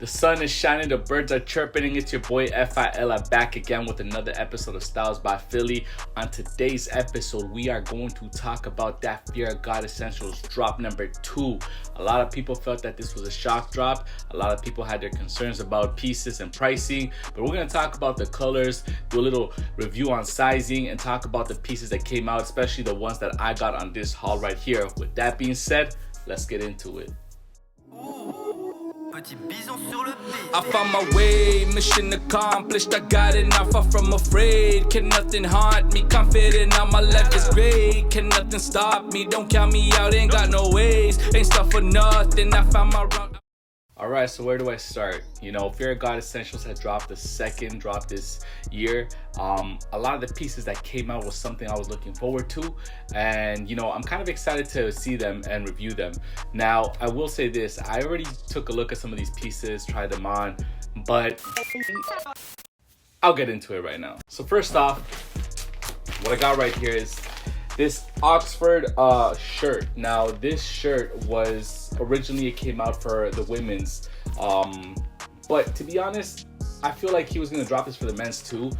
The sun is shining, the birds are chirping, and it's your boy FIL back again with another episode of Stylesbyfili. On today's episode, we are going to talk about that Fear of God Essentials drop number 2. A lot of people felt that this was a shock drop. A lot of people had their concerns about pieces and pricing, but we're going to talk about the colors, do a little review on sizing, and talk about the pieces that came out, especially the ones that I got on this haul right here. With that being said, let's get into it. I found my way, mission accomplished. I got it, not far from afraid. Can nothing haunt me? Confident on my life is great. Can nothing stop me? Don't count me out, ain't got no ways. Ain't stuff for nothing. I found my route. Alright, so where do I start? You know, Fear of God Essentials had dropped the second drop this year. A lot of the pieces that came out was something I was looking forward to, and you know, I'm kind of excited to see them and review them. Now, I will say this, I already took a look at some of these pieces, tried them on, but I'll get into it right now. So first off, what I got right here is this Oxford shirt. Now this shirt was originally, it came out for the women's, but to be honest, I feel like he was gonna drop this for the men's too.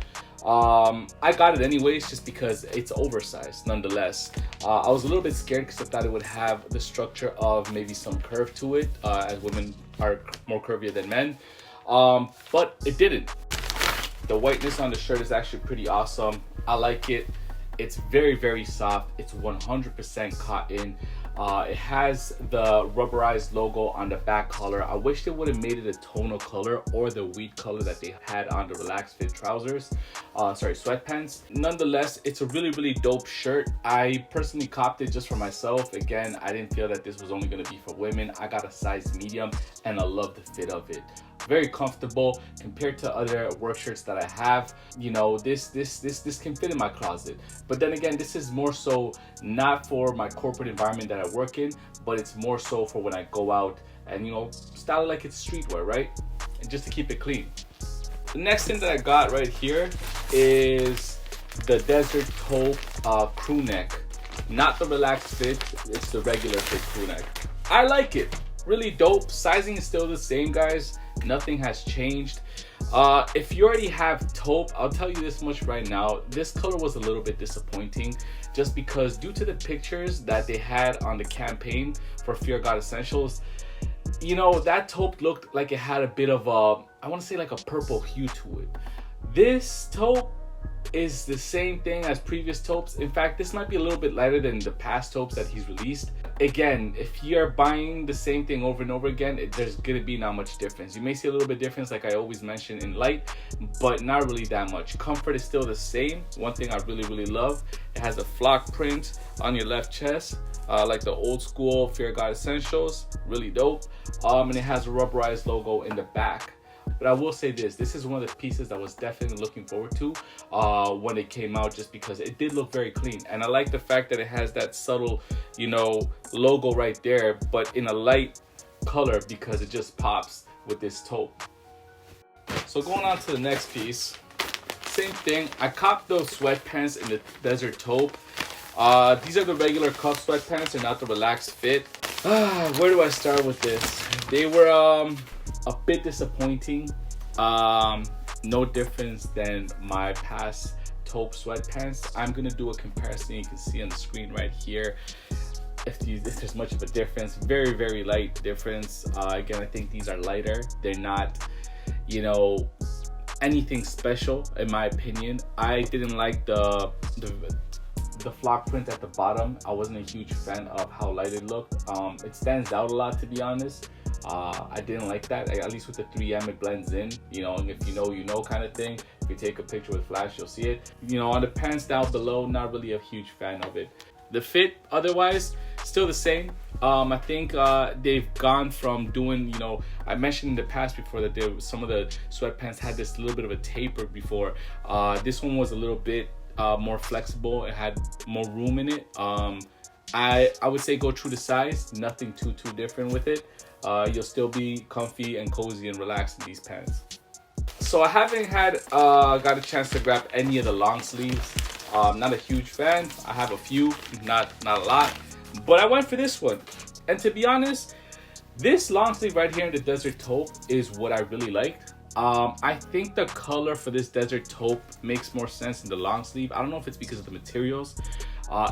I got it anyways just because it's oversized nonetheless. I was a little bit scared because I thought it would have the structure of maybe some curve to it, as women are more curvier than men, but it didn't. The whiteness on the shirt is actually pretty awesome. I like it. It's very, very soft. It's 100% cotton. It has the rubberized logo on the back collar. I wish they would have made it a tonal color or the wheat color that they had on the relaxed fit trousers. Sweatpants. Nonetheless, it's a really, really dope shirt. I personally copped it just for myself. Again, I didn't feel that this was only going to be for women. I got a size medium and I love the fit of it. Very comfortable compared to other work shirts that I have. You know, this can fit in my closet. But then again, this is more so not for my corporate environment that I work in, but it's more so for when I go out and, you know, style it like it's streetwear, right? And just to keep it clean. The next thing that I got right here is the Desert Taupe Crewneck. Not the relaxed fit, it's the regular fit crewneck. I like it. Really dope. Sizing is still the same, guys. Nothing has changed. If you already have taupe, I'll tell you this much right now, this color was a little bit disappointing just because due to the pictures that they had on the campaign for Fear of God Essentials, you know, that taupe looked like it had a bit of a, I want to say like a purple hue to it. This taupe is the same thing as previous taupes. In fact, this might be a little bit lighter than the past taupes that he's released. Again, if you're buying the same thing over and over again, there's gonna be not much difference. You may see a little bit difference, like I always mention, in light, but not really that much. Comfort is still the same. One thing I really, really love, it has a flock print on your left chest, like the old school Fear of God Essentials. Really dope. And it has a rubberized logo in the back. But I will say this is one of the pieces that I was definitely looking forward to when it came out, just because it did look very clean. And I like the fact that it has that subtle, you know, logo right there, but in a light color because it just pops with this taupe. So going on to the next piece, same thing. I copped those sweatpants in the Desert Taupe. These are the regular cuff sweatpants and not the relaxed fit. Where do I start with this? They were a bit disappointing. No difference than my past taupe sweatpants. I'm gonna do a comparison. You can see on the screen right here if there's much of a difference. Very, very light difference. Again, I think these are lighter. They're not, you know, anything special in my opinion. I didn't like the flock print at the bottom. I wasn't a huge fan of how light it looked. It stands out a lot, to be honest. I didn't like that. At least with the 3M, it blends in, you know, and if you know, you know kind of thing. If you take a picture with flash, you'll see it. You know, on the pants down below, not really a huge fan of it. The fit, otherwise, still the same. I think they've gone from doing, you know, I mentioned in the past before that some of the sweatpants had this little bit of a taper before. This one was a little bit more flexible. It had more room in it. I would say go true to size. Nothing too different with it. You'll still be comfy and cozy and relaxed in these pants. So I haven't got a chance to grab any of the long sleeves. Not a huge fan. I have a few, not a lot, but I went for this one. And to be honest, This long sleeve right here in the Desert Taupe is what I really liked. I think the color for this Desert Taupe makes more sense in the long sleeve. I don't know if it's because of the materials.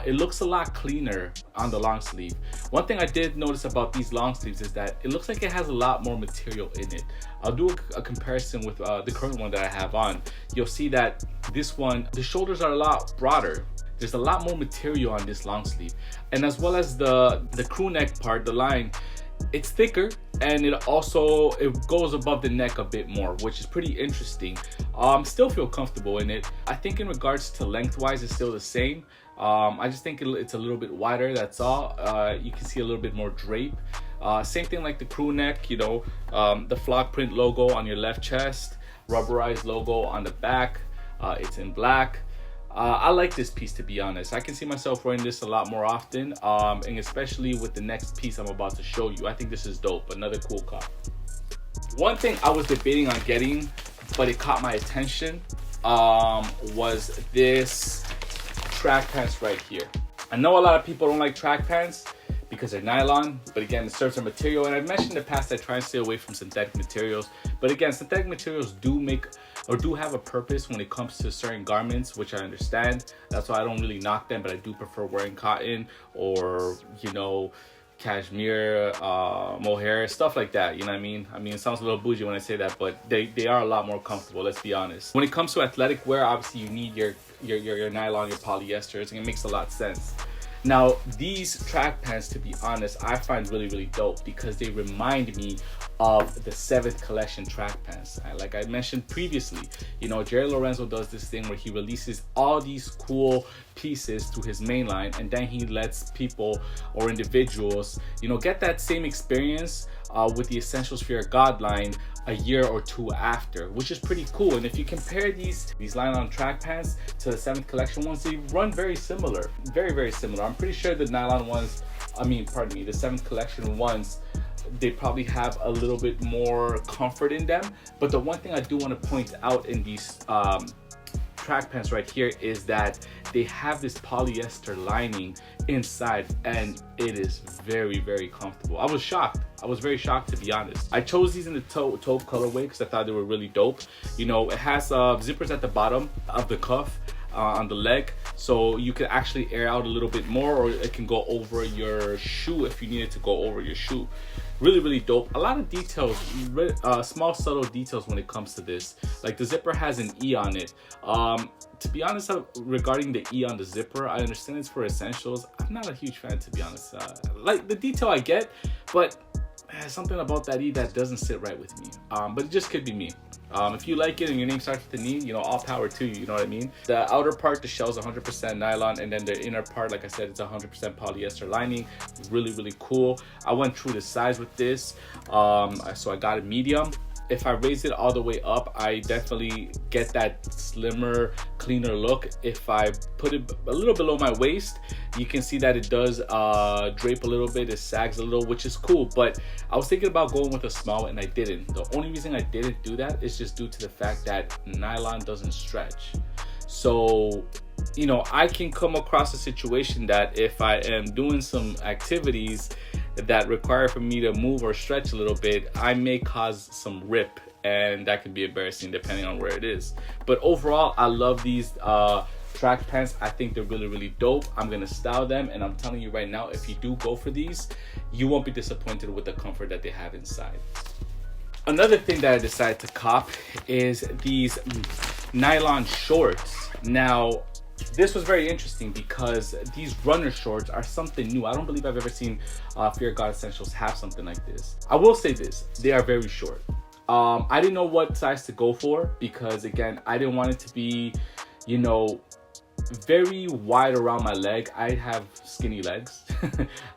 It looks a lot cleaner on the long sleeve. One thing I did notice about these long sleeves is that it looks like it has a lot more material in it. I'll do a comparison with the current one that I have on. You'll see that this one, the shoulders are a lot broader. There's a lot more material on this long sleeve. And as well as the crew neck part, the line, it's thicker, and it goes above the neck a bit more, which is pretty interesting. Still feel comfortable in it. I think in regards to lengthwise, it's still the same. I just think it's a little bit wider, that's all. You can see a little bit more drape. Same thing like the crew neck, you know, the flock print logo on your left chest, rubberized logo on the back. It's in black. I like this piece, to be honest. I can see myself wearing this a lot more often, and especially with the next piece I'm about to show you. I think this is dope. Another cool cop. One thing I was debating on getting, but it caught my attention, was this track pants right here. I know a lot of people don't like track pants because they're nylon, but again, it serves their material. And I've mentioned in the past that I try and stay away from synthetic materials, but again, synthetic materials do have a purpose when it comes to certain garments, which I understand. That's why I don't really knock them, but I do prefer wearing cotton or, you know, cashmere, mohair, stuff like that. You know what I mean? I mean, it sounds a little bougie when I say that, but they are a lot more comfortable, let's be honest. When it comes to athletic wear, obviously you need your nylon, your polyesters, and it makes a lot of sense. Now, these track pants, to be honest, I find really, really dope because they remind me of the 7th collection track pants. Like I mentioned previously, you know, Jerry Lorenzo does this thing where he releases all these cool pieces through his main line, and then he lets people or individuals, you know, get that same experience with the Essentials for Your God line a year or two after, which is pretty cool. And if you compare these nylon track pants to the 7th collection ones, they run very similar, very, very similar. I'm pretty sure the nylon ones, the 7th collection ones, they probably have a little bit more comfort in them. But the one thing I do want to point out in these track pants right here is that they have this polyester lining inside, and it is very, very comfortable. I was shocked. I was very shocked, to be honest. I chose these in the taupe colorway because I thought they were really dope. You know, it has zippers at the bottom of the cuff on the leg, so you can actually air out a little bit more, or it can go over your shoe if you need it to go over your shoe. Really, really dope. A lot of details, small subtle details when it comes to this. Like the zipper has an E on it. To be honest, regarding the E on the zipper, I understand it's for essentials. I'm not a huge fan, to be honest. Like the detail I get, but something about that E that doesn't sit right with me. But it just could be me. If you like it and your name starts with an E, you know, all power to you, you know what I mean? The outer part, the shell is 100% nylon, and then the inner part, like I said, it's 100% polyester lining. Really, really cool. I went through the size with this, so I got a medium. If I raise it all the way up, I definitely get that slimmer, cleaner look. If I put it a little below my waist, you can see that it does drape a little bit, it sags a little, which is cool. But I was thinking about going with a small, and I didn't. The only reason I didn't do that is just due to the fact that nylon doesn't stretch. So, you know, I can come across a situation that if I am doing some activities that require for me to move or stretch a little bit, I may cause some rip, and that can be embarrassing depending on where it is. But overall, I love these track pants. I think they're really, really dope. I'm gonna style them, and I'm telling you right now, if you do go for these, you won't be disappointed with the comfort that they have inside. Another thing that I decided to cop is these nylon shorts. Now, this was very interesting because these runner shorts are something new. I don't believe I've ever seen Fear God Essentials have something like this. I will say this, they are very short. I didn't know what size to go for because, again, I didn't want it to be, you know, very wide around my leg. I have skinny legs.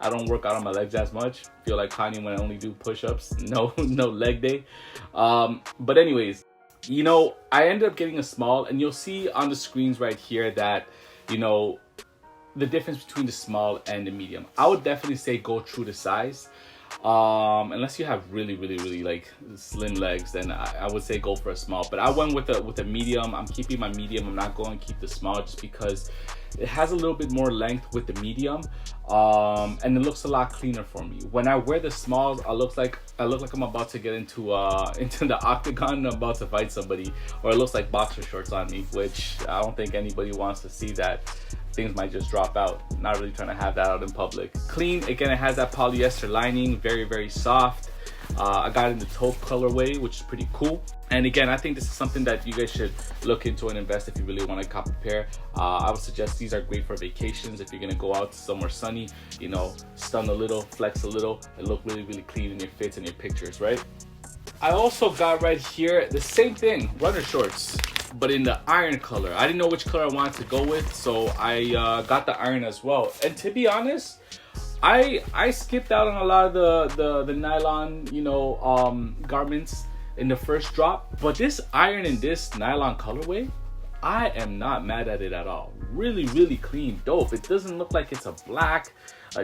I don't work out on my legs as much. Feel like Kanye when I only do push-ups. No leg day. But anyways, you know, I ended up getting a small, and you'll see on the screens right here that, you know, the difference between the small and the medium. I would definitely say go true to size. Unless you have really like slim legs, then I would say go for a small. But I went with a medium. I'm keeping my medium. I'm not going to keep the small just because it has a little bit more length with the medium, and it looks a lot cleaner for me. When I wear the smalls, I look like I'm about to get into the octagon and I'm about to fight somebody, or it looks like boxer shorts on me, which I don't think anybody wants to see that. Things might just drop out. Not really trying to have that out in public. Clean, again, it has that polyester lining, very soft. I got it in the taupe colorway, which is pretty cool. And again, I think this is something that you guys should look into and invest if you really want to cop a pair. I would suggest these are great for vacations. If you're gonna go out somewhere sunny, you know, stun a little, flex a little, and look really clean in your fits and your pictures, right? I also got right here the same thing, runner shorts, but in the iron color. I didn't know which color I wanted to go with, so I got the iron as well. And to be honest, I skipped out on a lot of the nylon, you know, garments in the first drop, but this iron in this nylon colorway, I am not mad at it at all. Really clean, dope. It doesn't look like it's a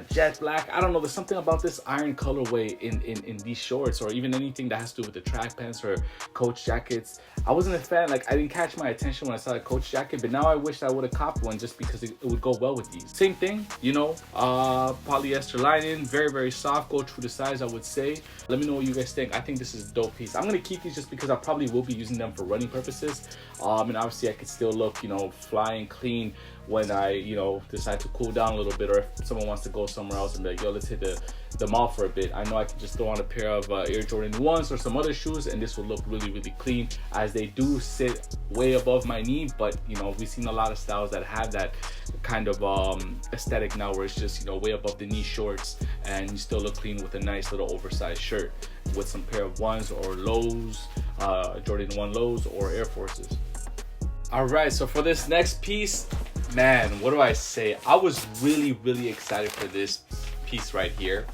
jet black. I don't know, there's something about this iron colorway in these shorts, or even anything that has to do with the track pants or coach jackets. I wasn't a fan. Like, I didn't catch my attention when I saw a coach jacket, but now I wish I would have copped one just because it would go well with these. Same thing, you know, polyester lining, very soft, go true to size, I would say. Let me know what you guys think. I think this is a dope piece. I'm gonna keep these just because I probably will be using them for running purposes, and obviously I could still look, you know, fly and clean when I, you know, decide to cool down a little bit, or if someone wants to go somewhere else and be like, yo, let's hit the mall for a bit. I know I can just throw on a pair of Air Jordan 1s or some other shoes, and this will look really clean, as they do sit way above my knee. But you know, we've seen a lot of styles that have that kind of aesthetic now, where it's just, you know, way above the knee shorts, and you still look clean with a nice little oversized shirt with some pair of 1s or lows, Jordan 1 lows or Air Forces. All right, so for this next piece, man, what do I say? I was really excited for this piece right here.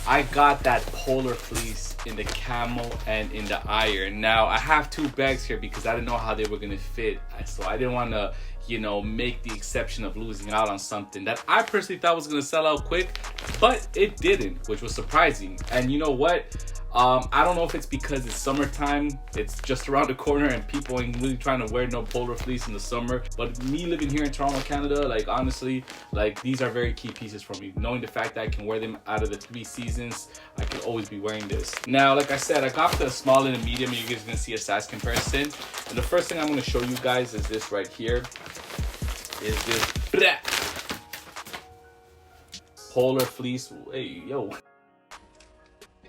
I got that Polar Fleece in the camo and in the iron. Now, I have two bags here because I didn't know how they were gonna fit, so I didn't want to, you know, make the exception of losing out on something that I personally thought was gonna sell out quick, but it didn't, which was surprising. And you know what? I don't know if it's because it's summertime, it's just around the corner, and people ain't really trying to wear no Polar Fleece in the summer. But me living here in Toronto, Canada, like, honestly, like, these are very key pieces for me. Knowing the fact that I can wear them out of the 3 seasons, I can always be wearing this. Now, like I said, I got the small and the medium, and you guys are gonna see a size comparison. And the first thing I'm gonna show you guys is this right here. Is this Polar Fleece. Hey, yo.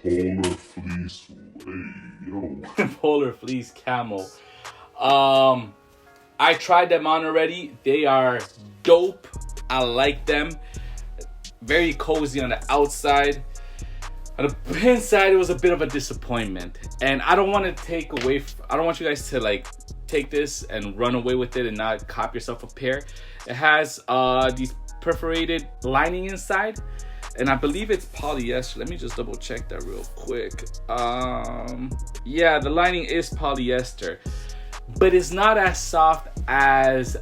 Polar Fleece, hey, yo. Polar Fleece camo. I tried them on already. They are dope. I like them. Very cozy on the outside. On the inside, it was a bit of a disappointment. And I don't want to take away, I don't want you guys to like take this and run away with it and not cop yourself a pair. It has these perforated lining inside, and I believe it's polyester. Let me just double check that real quick. Yeah, the lining is polyester, but it's not as soft as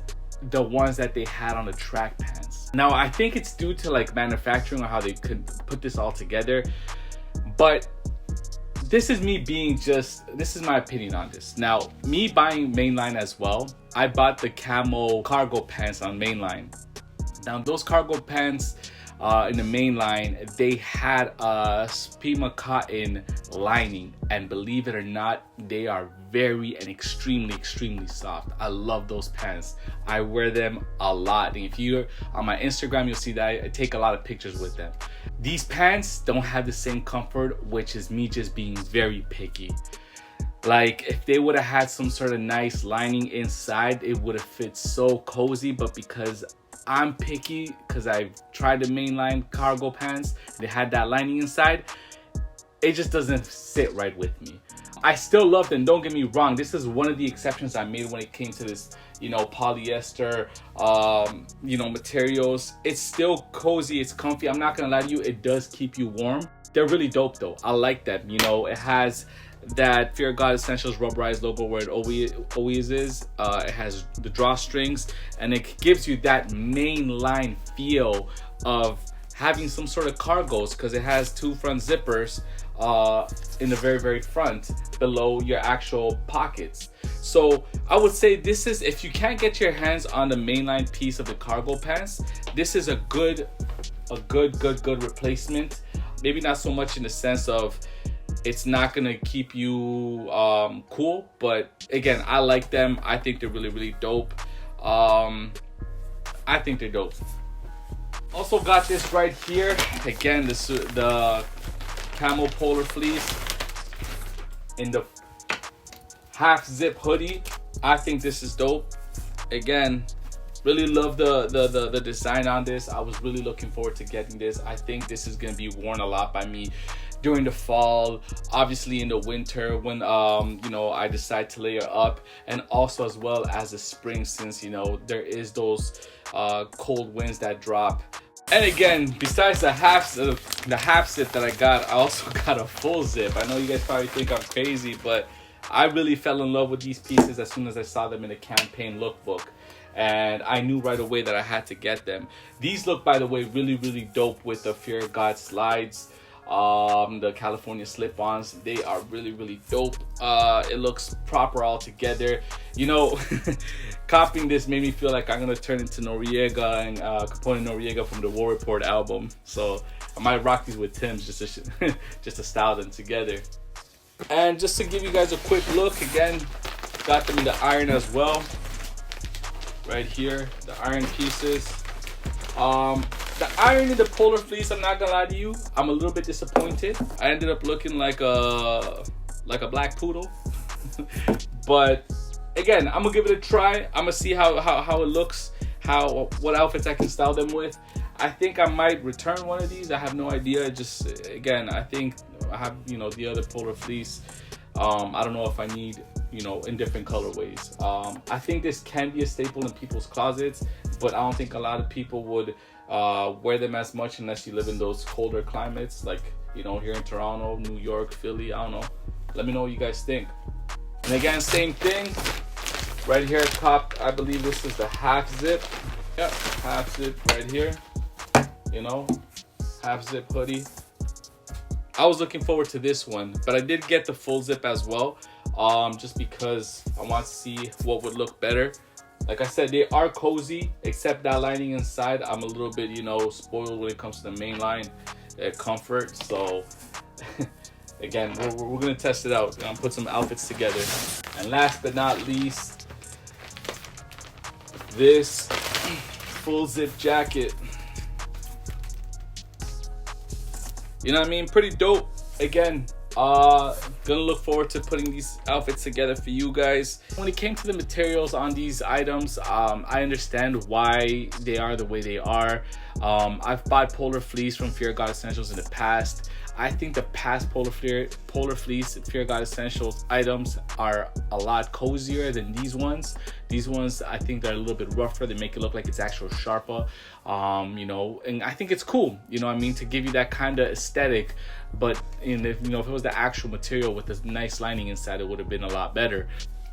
the ones that they had on the track pants. Now, I think it's due to like manufacturing or how they could put this all together, but this is me being this is my opinion on this. Now, me buying mainline as well, I bought the camo cargo pants on mainline. Now, those cargo pants in the mainline, they had a Spima cotton lining, and believe it or not, they are very and extremely soft. I love those pants. I wear them a lot, and if you're on my Instagram, you'll see that I take a lot of pictures with them. These pants don't have the same comfort, which is me just being very picky. Like, if they would have had some sort of nice lining inside, it would have fit so cozy, but because I'm picky, because I've tried the mainline cargo pants, they had that lining inside, it just doesn't sit right with me. I still love them, don't get me wrong. This is one of the exceptions I made when it came to this, you know, polyester, you know, materials. It's still cozy, it's comfy. I'm not gonna lie to you, it does keep you warm. They're really dope though. I like that. You know, it has that Fear God Essentials rubberized logo where it always is. It has the drawstrings, and it gives you that mainline feel of having some sort of cargos, because it has 2 front zippers in the very front below your actual pockets. So I would say this is, if you can't get your hands on the mainline piece of the cargo pants, this is a good replacement. Maybe not so much in the sense of it's not gonna keep you cool, but again, I like them. I think they're really dope. I think they're dope. Also got this right here. Again, this is the camo Polar Fleece in the half zip hoodie. I think this is dope. Again, really love the design on this. I was really looking forward to getting this. I think this is gonna be worn a lot by me during the fall, obviously in the winter when you know, I decide to layer up, and also as well as the spring, since you know there is those cold winds that drop. And again, besides the half zip that I got, I also got a full zip. I know you guys probably think I'm crazy, but I really fell in love with these pieces as soon as I saw them in the campaign lookbook, and I knew right away that I had to get them. These look, by the way, really dope with the Fear of God slides, the California slip-ons. They are really dope. It looks proper all together. You know, copying this made me feel like I'm gonna turn into Noriega and Capone Noriega from the War Report album. So I might rock these with Tim's just to style them together. And just to give you guys a quick look, again, got them in the iron as well. Right here, the iron pieces. The iron in the Polar Fleece, I'm not gonna lie to you, I'm a little bit disappointed. I ended up looking like a black poodle. But again, I'm gonna give it a try. I'm gonna see how it looks, what outfits I can style them with. I think I might return one of these. I have no idea. Just again, I think I have, you know, the other Polar Fleece. I don't know if I need, you know, in different colorways. I think this can be a staple in people's closets, but I don't think a lot of people would wear them as much unless you live in those colder climates, like, you know, here in Toronto, New York, Philly. I don't know. Let me know what you guys think. And again, same thing. Right here, top, I believe this is the half zip. Yep, half zip right here. You know, half zip hoodie. I was looking forward to this one, but I did get the full zip as well, just because I want to see what would look better. Like I said, they are cozy, except that lining inside, I'm a little bit, you know, spoiled when it comes to the main line comfort. So again, we're gonna test it out. I'm gonna put some outfits together. And last but not least, this full zip jacket. You know what I mean? Pretty dope. Again, gonna look forward to putting these outfits together for you guys. When it came to the materials on these items, I understand why they are the way they are. I've bought Polar Fleece from Fear God Essentials in the past. I think the past Polar Fleece Fear God Essentials items are a lot cozier than these ones. These ones, I think they're a little bit rougher. They make it look like it's actual sharper, you know, and I think it's cool, you know what I mean, to give you that kind of aesthetic. But you know, if it was the actual material with this nice lining inside, it would have been a lot better.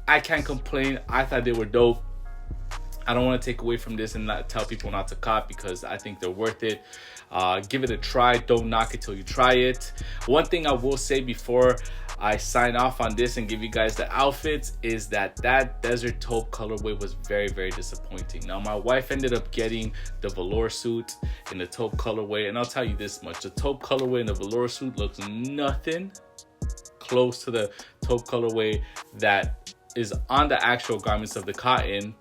I can't complain. I thought they were dope. I don't want to take away from this and not tell people not to cop, because I think they're worth it. Give it a try. Don't knock it till you try it. One thing I will say before I sign off on this and give you guys the outfits is that desert taupe colorway was very disappointing. Now, my wife ended up getting the velour suit in the taupe colorway, and I'll tell you this much: the taupe colorway in the velour suit looks nothing close to the taupe colorway that is on the actual garments of the cotton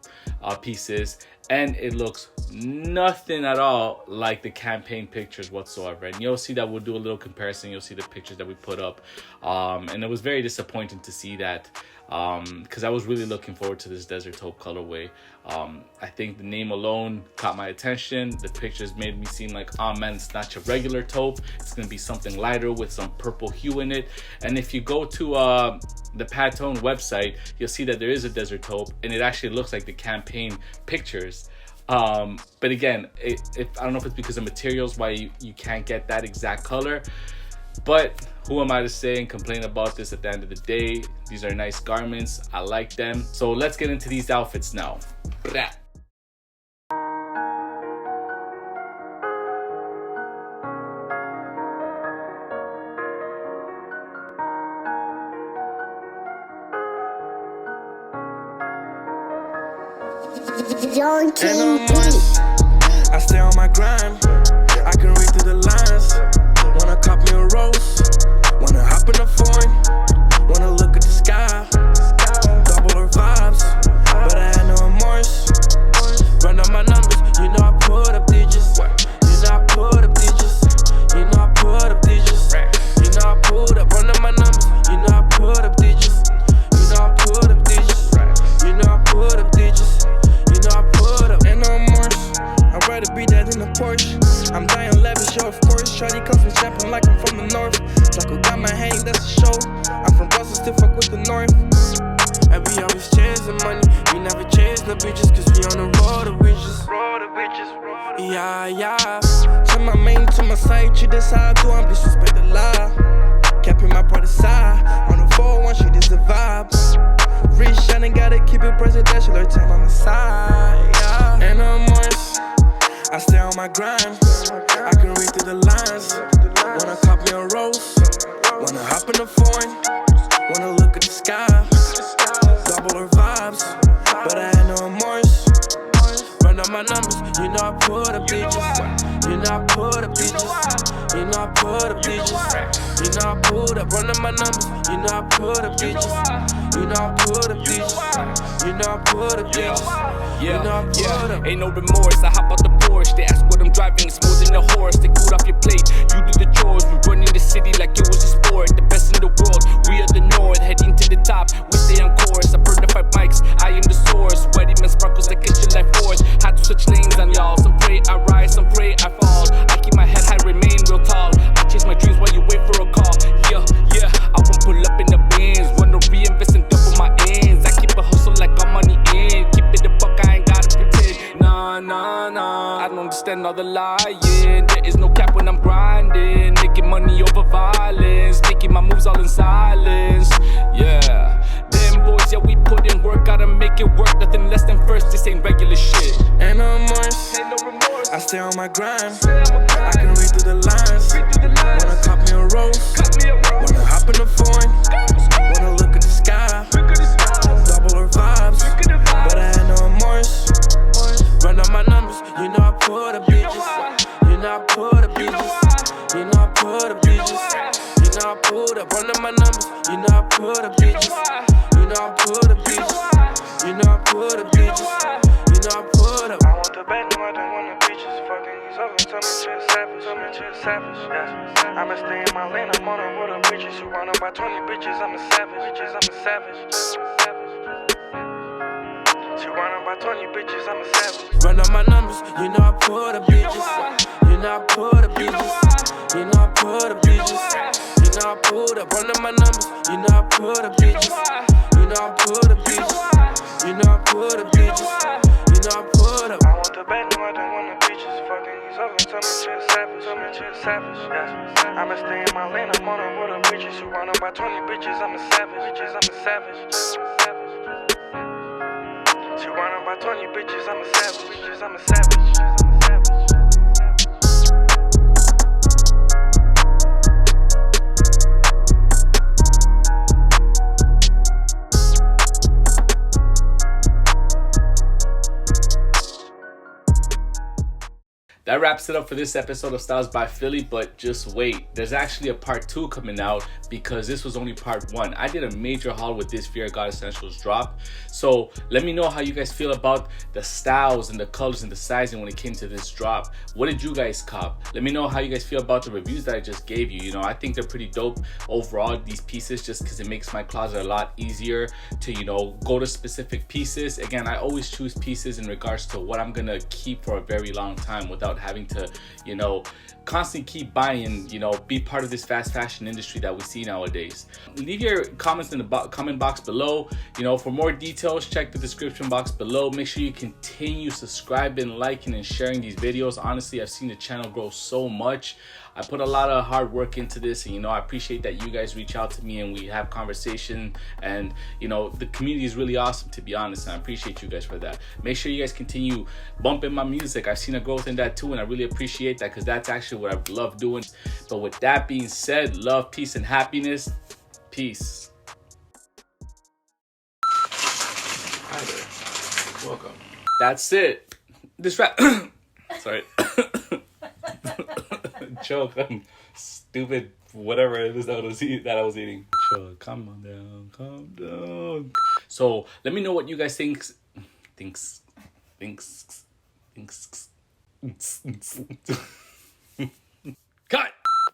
pieces, and it looks nothing at all like the campaign pictures whatsoever. And you'll see that we'll do a little comparison. You'll see the pictures that we put up, and it was very disappointing to see that, because I was really looking forward to this desert taupe colorway. I think the name alone caught my attention. The pictures made me seem like, oh man, it's not your regular taupe. It's gonna be something lighter with some purple hue in it. And if you go to the Pantone website, you'll see that there is a desert taupe, and it actually looks like the campaign pictures. But again, I don't know if it's because of materials why you can't get that exact color, but who am I to say and complain about this? At the end of the day, these are nice garments. I like them. So let's get into these outfits now. Blah. And I'm moist, I stay on my grind. I can read through the lines. Wanna cop me a roast, wanna hop in the foreign, wanna look at the sky. Double her vibes, but I had no remorse. Run up my numbers, you know I put up digits. You know I put up digits. You know I put up digits. You know I put up, run up my numbers. You know I put up digits. You know I put up digits. You know I put up digits. You know I put up, and no remorse. I'd rather be that in the Porsche. I'm dying lavish, yo, of course. Shawty comes from Chapping like I'm from the north. Draco got my hang, that's a show. I'm from Brussels, still fuck with the north. And we always chasing money. We never chase no bitches, cause we on the road to riches. Yeah, yeah. Turn my main to my side, treat this how I do, I'm disrespect the law. Capping my part aside. On the 401, shit is the vibe. Rich shining, gotta keep it presidential, every time I'm inside. Yeah. And I'm moist, I stay on my grind. I can read through the lines. Wanna cop me a roast, wanna hop in the foreign, wanna look at the sky. Double her vibes, but I had no remorse. Run up my numbers, you know I put up digits. You know I put up digits. You know I put up digits. You know I put up, run up my numbers. You know I put up digits. You know I put up digits. You know I put up digits. You know I put up. Ain't no remorse, I hop out the Porsche. They ask what I'm driving, it's more than a horse. Take food off your plate, you do the chores. We running the city like it was a sport. The best in the world, we are the north. Heading to the top, we stay on course. I burn the 5 mics, I am the source. Sweaty man sparkles like it's your life force. Had to switch lanes on y'all. Some pray I rise, some pray I fall. I keep my head high, remain real tall. I chase my dreams while you wait for a call. Yeah, yeah, I won't pull up in the bins. Wanna reinvest and double my ends. I keep a hustle like I'm money in. Keep it a buck, I ain't gotta pretend. Nah, nah, nah, I don't understand all the lying. There is no cap when I'm grinding. Making money over violence. Making my moves all in silence. Yeah, them boys, yeah, we put in work. Gotta make it work, nothing less than first. This ain't regular shit. And I'm moist, I stay on my grind. I can read through the lines. Wanna cop me a roast, wanna hop in the foreign, wanna look at the sky. Double her vibes, but I had no remorse. Run up my numbers, you know I put up digits. You know I put up digits. You know I put up digits. You know I put up, run up my numbers. You know I put up digits. You know I put up digits. You know I put up digits. You know I put up. I want the bed, no, I don't want the bitches. Fucking these others, tell me shit savage. Tell me shit savage, yeah. I'ma stay in my lane, I'm on a road of bitches. You run up by 20 bitches, I'm a savage. Bitches, I'm a savage. She run up by 20 bitches, I'm a savage. Run up my numbers, you know I put up digits. You know I put up digits. You know I put up digits. You know I put up, run up my numbers. You know I put up digits. You know I put up digits. You know I put up digits. You know I put up. I want the bed, no, I don't want the bitches. Fucking these others, tell me shit savage. Tell me shit savage, yeah. I'ma stay in my lane, I'm on a road of bitches. You run up by 20 bitches, I'm a savage. Bitches, I'm a savage. She run up by 20 bitches, I'm a savage. Bitches, I'm a savage. That wraps it up for this episode of Styles by Philly, but just wait. There's actually a part 2 coming out because this was only part 1. I did a major haul with this Fear of God Essentials drop. So let me know how you guys feel about the styles and the colors and the sizing when it came to this drop. What did you guys cop? Let me know how you guys feel about the reviews that I just gave you. You know, I think they're pretty dope overall, these pieces, just because it makes my closet a lot easier to, you know, go to specific pieces. Again, I always choose pieces in regards to what I'm gonna keep for a very long time without having to, you know, constantly keep buying, you know, be part of this fast fashion industry that we see nowadays. Leave your comments in the comment box below. You know, for more details, check the description box below. Make sure you continue subscribing, liking, and sharing these videos. Honestly, I've seen the channel grow so much. I put a lot of hard work into this, and you know, I appreciate that you guys reach out to me and we have conversation, and you know, the community is really awesome, to be honest, and I appreciate you guys for that. Make sure you guys continue bumping my music. I've seen a growth in that too, and I really appreciate that, because that's actually what I love doing. But with that being said, love, peace, and happiness. Peace. Hi there. Welcome. that's it. This rap. Sorry. Choke on stupid whatever it is that I was eating. Choke. Calm down. Calm down. So let me know what you guys think. Cut.